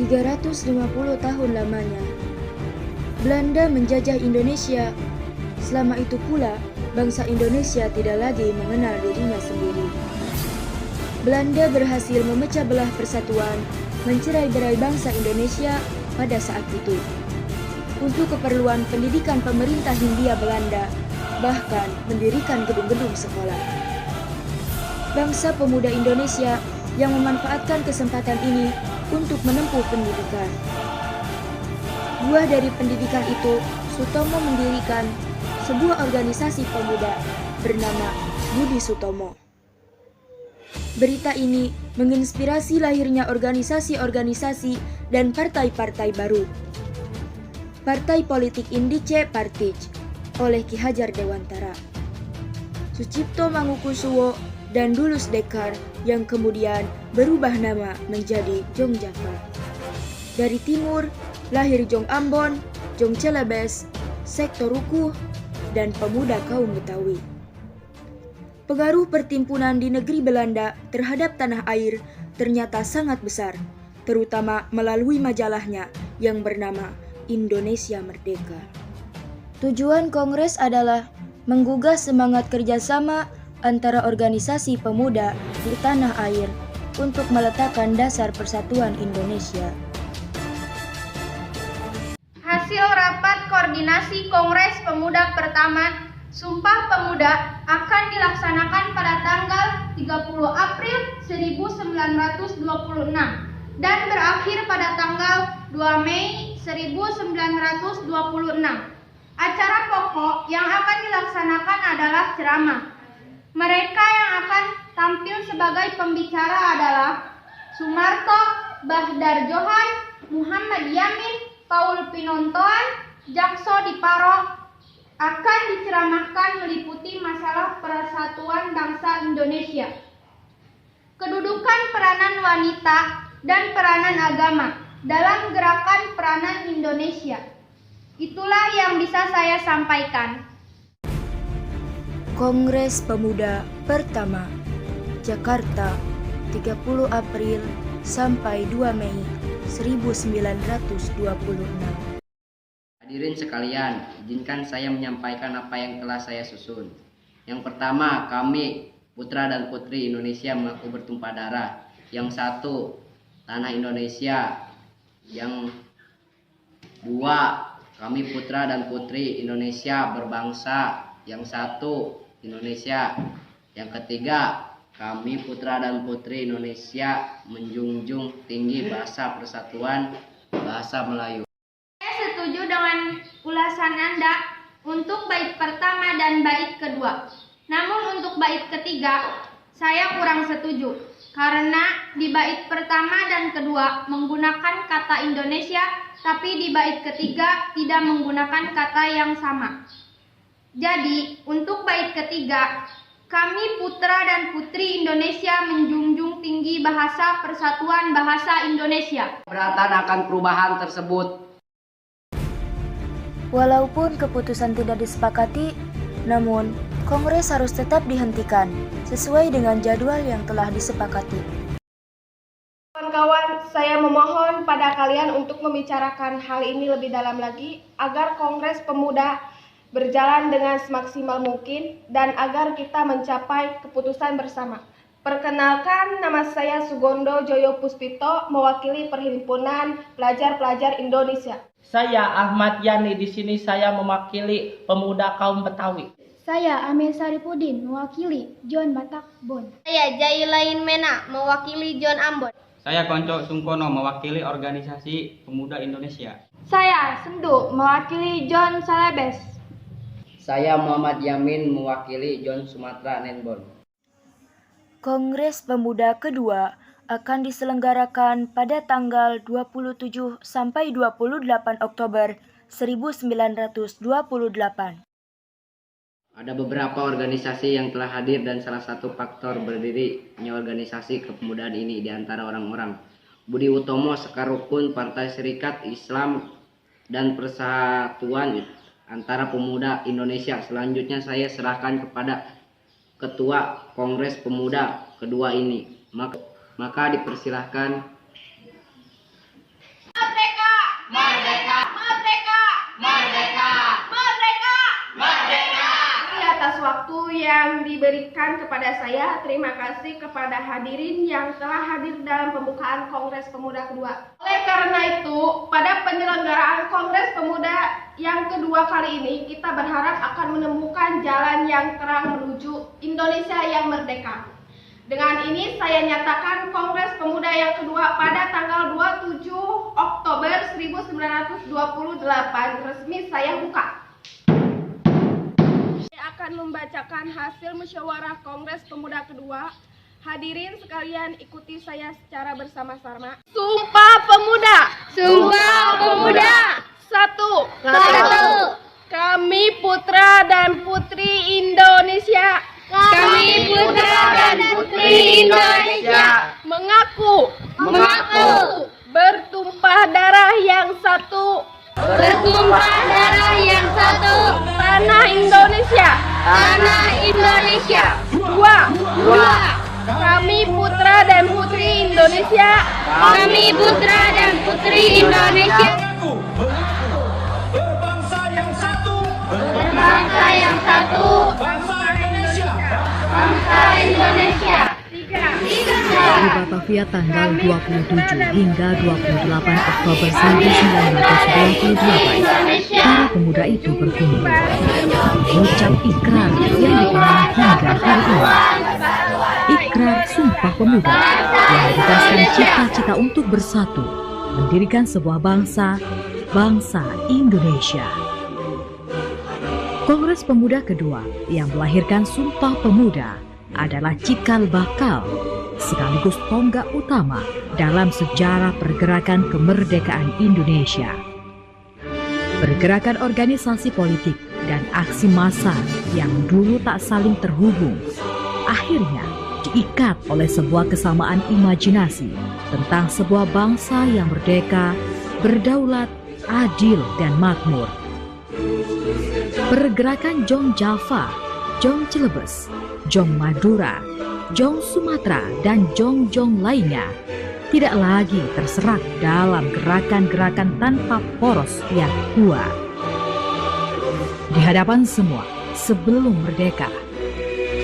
350 tahun lamanya, Belanda menjajah Indonesia. Selama itu pula, bangsa Indonesia tidak lagi mengenal dirinya sendiri. Belanda berhasil memecah belah persatuan, mencerai-berai bangsa Indonesia pada saat itu. Untuk keperluan pendidikan pemerintah Hindia Belanda, bahkan mendirikan gedung-gedung sekolah. Bangsa pemuda Indonesia yang memanfaatkan kesempatan ini untuk menempuh pendidikan. Buah dari pendidikan itu, Sutomo mendirikan sebuah organisasi pemuda bernama Budi Sutomo. Berita ini menginspirasi lahirnya organisasi-organisasi dan partai-partai baru. Partai Politik Indice Partij oleh Ki Hajar Dewantara, Sucipto Mangunkusuwo, dan Dulus Dekar yang kemudian berubah nama menjadi Jong Jafar. Dari timur lahir Jong Ambon, Jong Celebes, Sektor Rukuh, dan pemuda kaum Betawi. Pengaruh pertimpunan di negeri Belanda terhadap tanah air ternyata sangat besar, terutama melalui majalahnya yang bernama Indonesia Merdeka. Tujuan Kongres adalah menggugah semangat kerjasama antara organisasi pemuda di tanah air untuk meletakkan dasar persatuan Indonesia. Hasil rapat koordinasi Kongres Pemuda pertama, Sumpah Pemuda, akan dilaksanakan pada tanggal 30 April 1926 dan berakhir pada tanggal 2 Mei 1926. Acara pokok yang akan dilaksanakan adalah ceramah. Mereka yang akan tampil sebagai pembicara adalah Sumarto, Bahdar Johan, Muhammad Yamin, Paul Pinontoan, Jakso Diparo. Akan diceramahkan meliputi masalah persatuan bangsa Indonesia, kedudukan peranan wanita dan peranan agama dalam gerakan peranan Indonesia. Itulah yang bisa saya sampaikan. Kongres Pemuda Pertama, Jakarta, 30 April sampai 2 Mei 1926. Hadirin sekalian, izinkan saya menyampaikan apa yang telah saya susun. Yang pertama, kami putra dan putri Indonesia mengaku bertumpah darah. Yang satu, tanah Indonesia. Yang dua, kami putra dan putri Indonesia berbangsa. Yang satu, Indonesia. Yang ketiga, kami putra dan putri Indonesia menjunjung tinggi bahasa persatuan, bahasa Melayu. Setuju dengan ulasan Anda untuk bait pertama dan bait kedua. Namun untuk bait ketiga, saya kurang setuju. Karena di bait pertama dan kedua menggunakan kata Indonesia, tapi di bait ketiga tidak menggunakan kata yang sama. Jadi, untuk bait ketiga, kami putra dan putri Indonesia menjunjung tinggi bahasa persatuan bahasa Indonesia. Keberatan akan perubahan tersebut. Walaupun keputusan tidak disepakati, namun Kongres harus tetap dihentikan sesuai dengan jadwal yang telah disepakati. Kawan-kawan, saya memohon pada kalian untuk membicarakan hal ini lebih dalam lagi agar Kongres Pemuda berjalan dengan semaksimal mungkin dan agar kita mencapai keputusan bersama. Perkenalkan, nama saya Sugondo Joyo Puspito, mewakili Perhimpunan Pelajar-Pelajar Indonesia. Saya Ahmad Yani, di sini saya mewakili pemuda kaum Betawi. Saya Amir Saripudin, mewakili John Batak Bon. Saya Jailain Mena, mewakili John Ambon. Saya Konco Sungkono, mewakili Organisasi Pemuda Indonesia. Saya Sendu, mewakili John Celebes. Saya Muhammad Yamin, mewakili John Sumatera Nenbon. Kongres Pemuda kedua akan diselenggarakan pada tanggal 27 sampai 28 Oktober 1928. Ada beberapa organisasi yang telah hadir dan salah satu faktor berdirinya organisasi kepemudaan ini di antara orang-orang Budi Utomo, Sekar Rukun, Partai Serikat Islam, dan Persatuan Antara Pemuda Indonesia. Selanjutnya saya serahkan kepada Ketua Kongres Pemuda kedua ini. Maka dipersilahkan. atas waktu yang diberikan kepada saya. Terima kasih kepada hadirin yang telah hadir dalam pembukaan Kongres Pemuda kedua. Oleh karena itu, pada penyelenggaraan Kongres Pemuda yang kedua kali ini, kita berharap akan menemukan jalan yang terang menuju Indonesia yang merdeka. Dengan ini saya nyatakan Kongres Pemuda yang kedua pada tanggal 27 Oktober 1928 resmi saya buka. Saya akan membacakan hasil musyawarah Kongres Pemuda kedua. Hadirin sekalian ikuti saya secara bersama-sama. Sumpah Pemuda. Sumpah Pemuda. 1. 1. Kami putra dan putri Indonesia. Kami putra dan putri Indonesia Mengaku bertumpah darah yang satu bertumpah darah yang satu tanah Indonesia. tanah Indonesia. 2. Kami putra dan putri Indonesia Kami putra dan putri Indonesia Berbangsa yang satu, berbangsa yang satu, bangsa Indonesia. bangsa Indonesia. 3. Di Batavia tanggal 27 hingga 28 Oktober 1928, para pemuda itu berkumpul mengucap ikrar yang dikenal hingga hari ini. Ikrar Sumpah Pemuda yang menegaskan cita-cita untuk bersatu, mendirikan sebuah bangsa, bangsa Indonesia. Kongres Pemuda kedua yang melahirkan Sumpah Pemuda adalah cikal bakal sekaligus tonggak utama dalam sejarah pergerakan kemerdekaan Indonesia. Pergerakan organisasi politik dan aksi massa yang dulu tak saling terhubung akhirnya diikat oleh sebuah kesamaan imajinasi tentang sebuah bangsa yang merdeka, berdaulat, adil, dan makmur. Pergerakan Jong Java, Jong Celebes, Jong Madura, Jong Sumatera, dan Jong-Jong lainnya tidak lagi terserak dalam gerakan-gerakan tanpa poros yang kuat. Di hadapan semua, sebelum merdeka,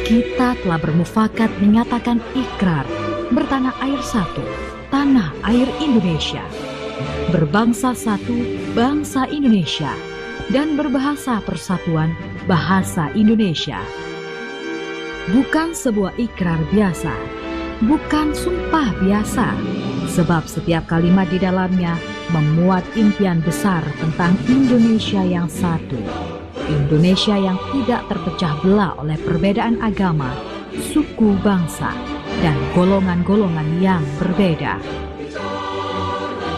kita telah bermufakat menyatakan ikrar bertanah air satu, tanah air Indonesia, berbangsa satu, bangsa Indonesia, dan berbahasa persatuan, bahasa Indonesia. Bukan sebuah ikrar biasa, bukan sumpah biasa, sebab setiap kalimat di dalamnya memuat impian besar tentang Indonesia yang satu, Indonesia yang tidak terpecah belah oleh perbedaan agama, suku, bangsa, dan golongan-golongan yang berbeda.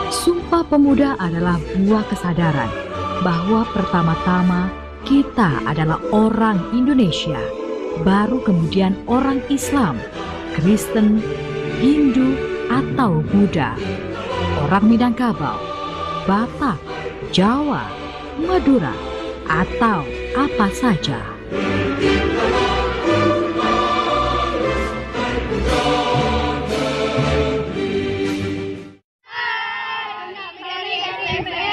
Sumpah Pemuda adalah buah kesadaran bahwa pertama-tama kita adalah orang Indonesia, baru kemudian orang Islam, Kristen, Hindu, atau Buddha, orang Minangkabau, Batak, Jawa, Madura, atau apa saja. Dari SMPN